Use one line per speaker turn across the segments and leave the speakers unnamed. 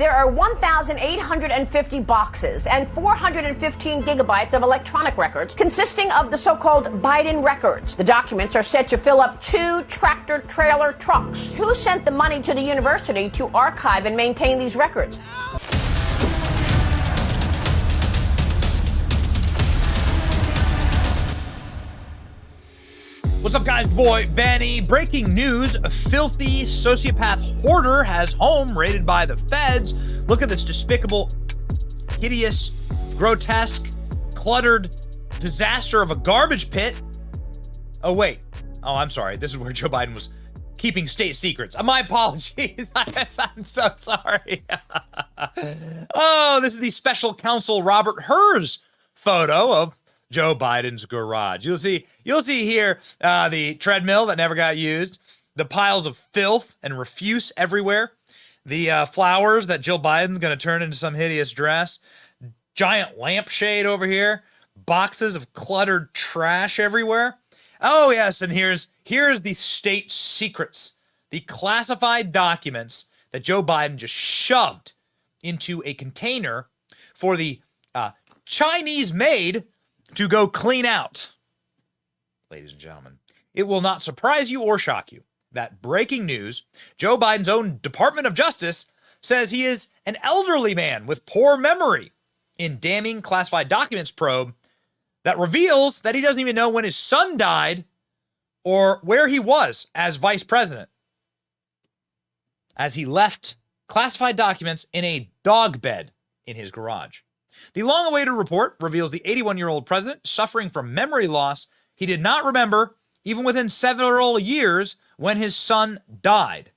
There are 1,850 boxes and 415 gigabytes of electronic records consisting of the so-called Biden records. The documents are said to fill up 2 tractor-trailer trucks. Who sent the money to the university to archive and maintain these records?
What's up, guys? Boy, Benny. Breaking news. A filthy sociopath hoarder has home raided by the feds. Look at this despicable, hideous, grotesque, cluttered disaster of a garbage pit. Oh, wait. Oh, I'm sorry. This is where Joe Biden was keeping state secrets. My apologies. I'm so sorry. Oh, this is the special counsel Robert Hur's photo of Joe Biden's garage. You'll see here the treadmill that never got used, the piles of filth and refuse everywhere, the flowers that Jill Biden's going to turn into some hideous dress, giant lampshade over here, boxes of cluttered trash everywhere. Oh yes, and here's the state secrets, the classified documents that Joe Biden just shoved into a container for the Chinese maid to go clean out. Ladies and gentlemen, it will not surprise you or shock you that breaking news, Joe Biden's own Department of Justice says he is an elderly man with poor memory in damning classified documents probe that reveals that he doesn't even know when his son died or where he was as vice president, as he left classified documents in a dog bed in his garage. The long-awaited report reveals the 81-year-old president suffering from memory loss. He did not remember, even within several years, when his son died.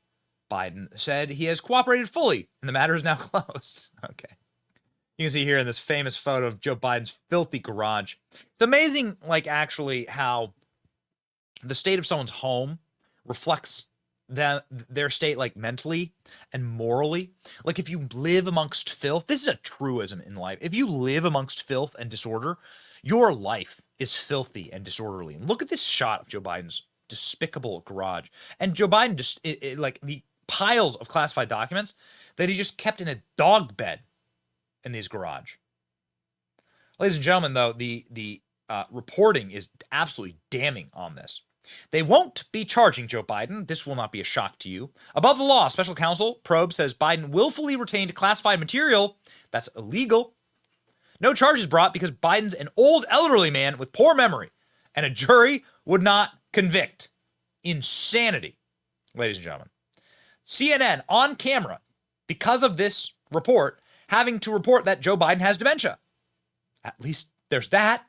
Biden said he has cooperated fully, and the matter is now closed. Okay. You can see here in this famous photo of Joe Biden's filthy garage. It's amazing, actually, how the state of someone's home reflects their state, mentally and morally. If you live amongst filth, this is a truism in life. If you live amongst filth and disorder, your life is filthy and disorderly. And look at this shot of Joe Biden's despicable garage. And Joe Biden just, the piles of classified documents that he just kept in a dog bed in his garage. Ladies and gentlemen, though, the reporting is absolutely damning on this. They won't be charging Joe Biden. This will not be a shock to you. Above the law, special counsel probe says Biden willfully retained classified material that's illegal. No charges brought because Biden's an old elderly man with poor memory, and a jury would not convict. Insanity, ladies and gentlemen. CNN on camera, because of this report, having to report that Joe Biden has dementia. At least there's that.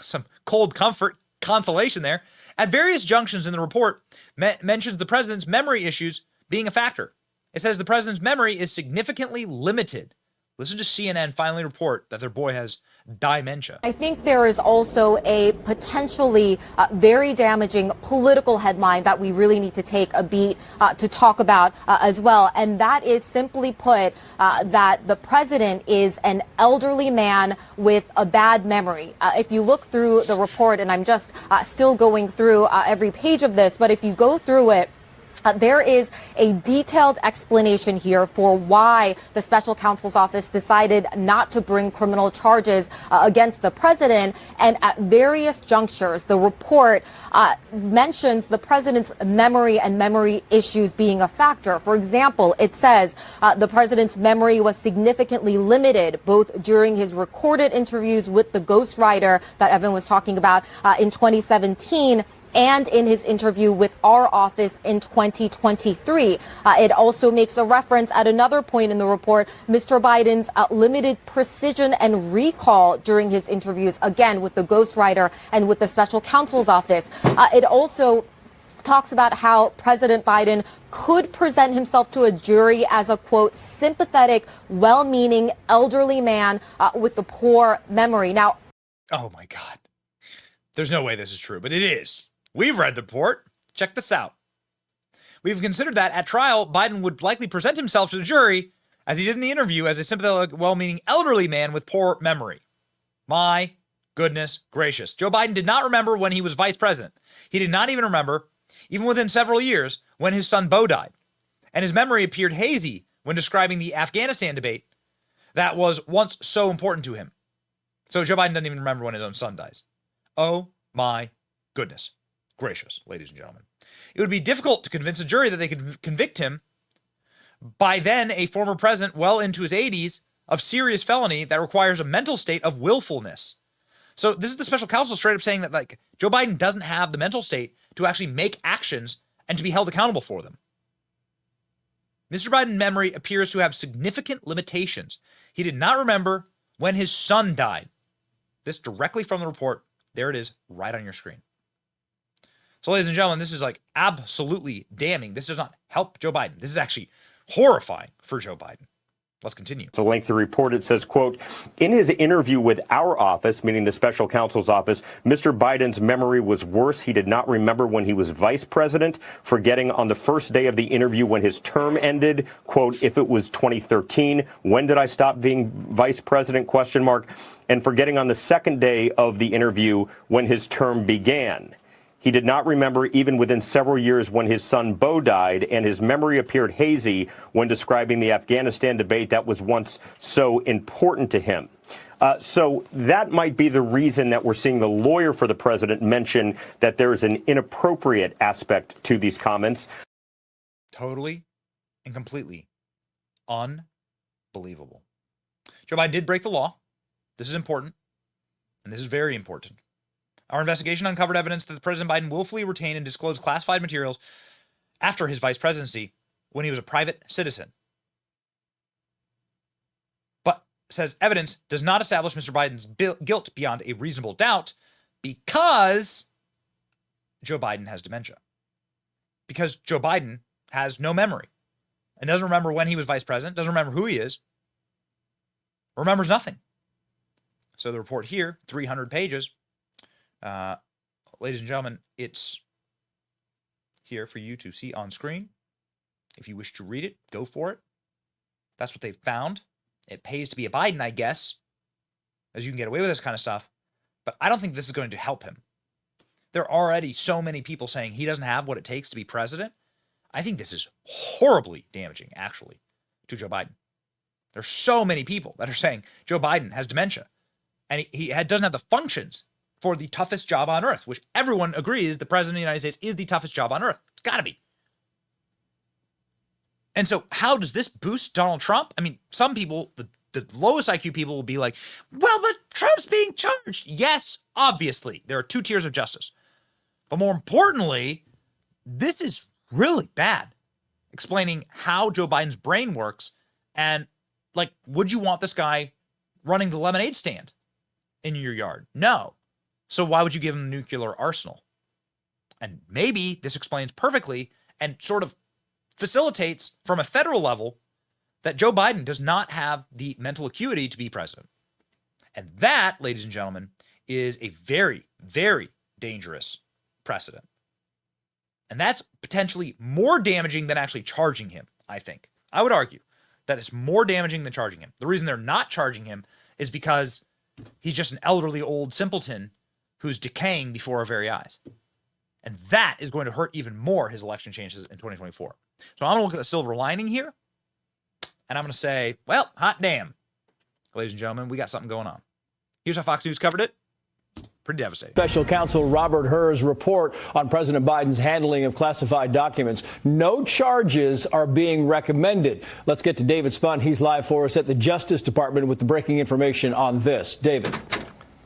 Some cold comfort, consolation there. At various junctions in the report, mentions the president's memory issues being a factor. It says the president's memory is significantly limited. Listen to CNN finally report that their boy has dementia.
I think there is also a potentially very damaging political headline that we really need to take a beat to talk about as well. And that is, simply put, that the president is an elderly man with a bad memory. If you look through the report, and I'm just still going through every page of this, but if you go through it, there is a detailed explanation here for why the special counsel's office decided not to bring criminal charges against the president. And at various junctures, the report mentions the president's memory and memory issues being a factor. For example, it says the president's memory was significantly limited, both during his recorded interviews with the ghostwriter that Evan was talking about in 2017 and in his interview with our office in 2023. It also makes a reference at another point in the report, Mr. Biden's limited precision and recall during his interviews, again, with the ghostwriter and with the special counsel's office. It also talks about how President Biden could present himself to a jury as a, quote, sympathetic, well-meaning elderly man with a poor memory. Now,
oh my God. There's no way this is true, but it is. We've read the report. Check this out. We've considered that at trial, Biden would likely present himself to the jury, as he did in the interview, as a sympathetic, well-meaning elderly man with poor memory. My goodness gracious. Joe Biden did not remember when he was vice president. He did not even remember, even within several years, when his son Beau died. And his memory appeared hazy when describing the Afghanistan debate that was once so important to him. So Joe Biden doesn't even remember when his own son dies. Oh my goodness gracious, ladies and gentlemen. It would be difficult to convince a jury that they could convict him, by then a former president well into his 80s, of serious felony that requires a mental state of willfulness. So this is the special counsel straight up saying that, like, Joe Biden doesn't have the mental state to actually make actions and to be held accountable for them. Mr. Biden's memory appears to have significant limitations. He did not remember when his son died. This directly from the report. There it is, right on your screen. So, ladies and gentlemen, this is like absolutely damning. This does not help Joe Biden. This is actually horrifying for Joe Biden. Let's continue.
The lengthy report, it says, quote, in his interview with our office, meaning the special counsel's office, Mr. Biden's memory was worse. He did not remember when he was vice president, forgetting on the first day of the interview when his term ended, quote, if it was 2013, when did I stop being vice president, question mark, and forgetting on the second day of the interview when his term began. He did not remember even within several years when his son Beau died, and his memory appeared hazy when describing the Afghanistan debate that was once so important to him. So that might be the reason that we're seeing the lawyer for the president mention that there is an inappropriate aspect to these comments.
Totally and completely unbelievable. Joe Biden did break the law. This is important, and this is very important. Our investigation uncovered evidence that President Biden willfully retained and disclosed classified materials after his vice presidency when he was a private citizen. But says evidence does not establish Mr. Biden's guilt beyond a reasonable doubt because Joe Biden has dementia. Because Joe Biden has no memory and doesn't remember when he was vice president, doesn't remember who he is, remembers nothing. So the report here, 300 pages. Ladies and gentlemen, it's here for you to see on screen. If you wish to read it, go for it. That's what they've found. It pays to be a Biden, I guess, as you can get away with this kind of stuff. But I don't think this is going to help him. There are already so many people saying he doesn't have what it takes to be president. I think this is horribly damaging, actually, to Joe Biden. There's so many people that are saying Joe Biden has dementia, and he doesn't have the functions for the toughest job on earth, which everyone agrees the president of the United States is the toughest job on earth. It's got to be. And so how does this boost Donald Trump? I mean, some people, the lowest IQ people will be like, well, but Trump's being charged. Yes, obviously. There are two tiers of justice. But more importantly, this is really bad. Explaining how Joe Biden's brain works and, like, would you want this guy running the lemonade stand in your yard? No. So why would you give him a nuclear arsenal? And maybe this explains perfectly and sort of facilitates from a federal level that Joe Biden does not have the mental acuity to be president. And that, ladies and gentlemen, is a very, very dangerous precedent. And that's potentially more damaging than actually charging him, I think. I would argue that it's more damaging than charging him. The reason they're not charging him is because he's just an elderly old simpleton who's decaying before our very eyes. And that is going to hurt even more his election chances in 2024. So I'm going to look at the silver lining here, and I'm going to say, well, hot damn. Ladies and gentlemen, we got something going on. Here's how Fox News covered it. Pretty devastating.
Special Counsel Robert Hur's report on President Biden's handling of classified documents. No charges are being recommended. Let's get to David Spunt. He's live for us at the Justice Department with the breaking information on this. David.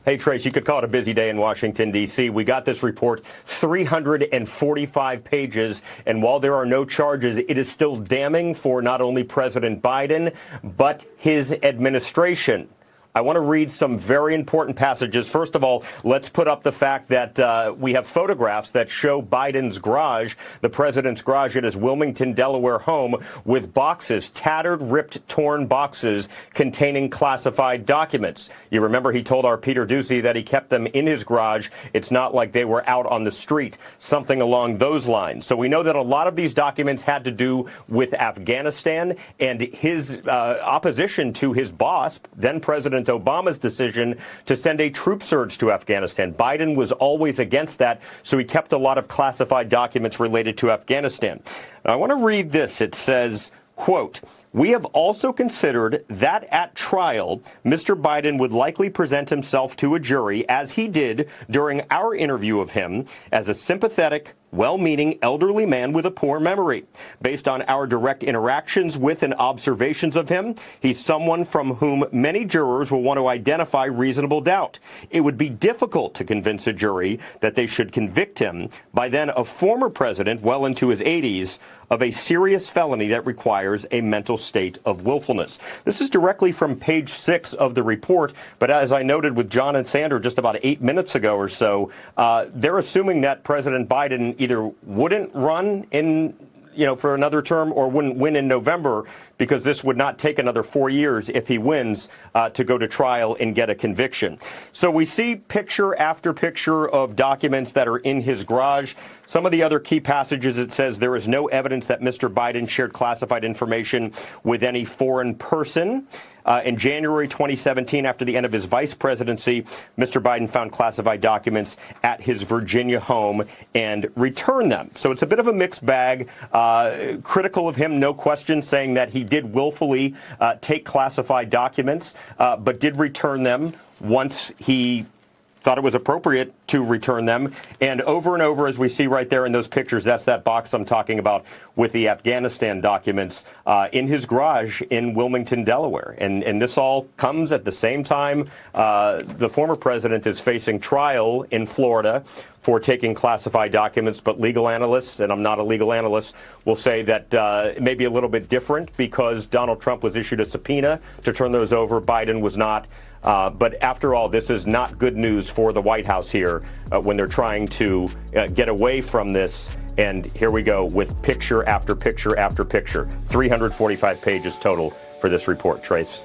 Hey, Trace, you could call it a busy day in Washington, D.C. We got this report, 345 pages, and while there are no charges, it is still damning for not only President Biden, but his administration. I want to read some very important passages. First of all, let's put up the fact that we have photographs that show Biden's garage, the president's garage at his Wilmington, Delaware home, with boxes, tattered, ripped, torn boxes containing classified documents. You remember he told our Peter Doocy that he kept them in his garage. It's not like they were out on the street, something along those lines. So we know that a lot of these documents had to do with Afghanistan and his opposition to his boss, then President Obama's decision to send a troop surge to Afghanistan. Biden was always against that, so he kept a lot of classified documents related to Afghanistan. Now, I want to read this. It says, quote, We have also considered that at trial, Mr. Biden would likely present himself to a jury, as he did during our interview of him, as a sympathetic, well-meaning elderly man with a poor memory. Based on our direct interactions with and observations of him, he's someone from whom many jurors will want to identify reasonable doubt. It would be difficult to convince a jury that they should convict him, by then a former president well into his 80s, of a serious felony that requires a mental state of willfulness. This is directly from page 6 of the report, but as I noted with John and Sandra just about 8 minutes ago or so, they're assuming that President Biden either wouldn't run for another term or wouldn't win in November, because this would not take another 4 years if he wins to go to trial and get a conviction. So we see picture after picture of documents that are in his garage. Some of the other key passages, it says there is no evidence that Mr. Biden shared classified information with any foreign person. In January 2017, after the end of his vice presidency, Mr. Biden found classified documents at his Virginia home and returned them. So it's a bit of a mixed bag. Critical of him, no question, saying that he did willfully take classified documents, but did return them once he thought it was appropriate to return them. And over, as we see right there in those pictures, that's that box I'm talking about with the Afghanistan documents in his garage in Wilmington, Delaware. And this all comes at the same time the former president is facing trial in Florida for taking classified documents. But legal analysts, and I'm not a legal analyst, will say that it may be a little bit different because Donald Trump was issued a subpoena to turn those over. Biden was not. But after all, this is not good news for the White House here when they're trying to get away from this. And here we go with picture after picture after picture. 345 pages total for this report, Trace.